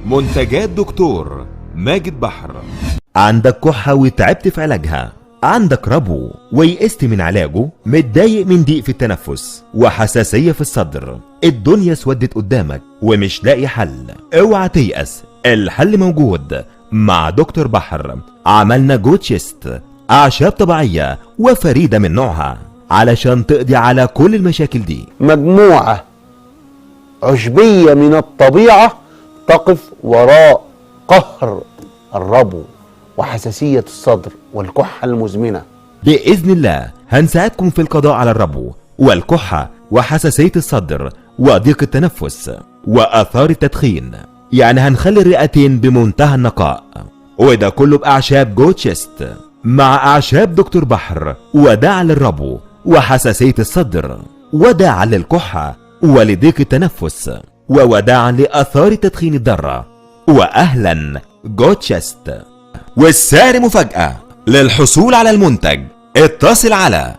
منتجات دكتور ماجد بحر. عندك كحة وتعبت في علاجها، عندك ربو ويئست من علاجه، متضايق من ضيق في التنفس وحساسية في الصدر، الدنيا اسودت قدامك ومش لاقي حل، اوعى تيأس، الحل موجود مع دكتور بحر. عملنا جو تشيست، اعشاب طبيعية وفريدة من نوعها علشان تقضي على كل المشاكل دي. مجموعة عشبية من الطبيعة تقف وراء قهر الربو وحساسية الصدر والكحة المزمنة. بإذن الله هنساعدكم في القضاء على الربو والكحة وحساسية الصدر وضيق التنفس وآثار التدخين، يعني هنخلي الرئتين بمنتهى النقاء، وده كله بأعشاب جو تشيست مع أعشاب دكتور بحر، وداعا للربو وحساسية الصدر، وداعا للكحة ولضيق التنفس، ووداعا لآثار التدخين الضارة. وأهلا جو تشيست. والسعر مفاجأة. للحصول على المنتج اتصل على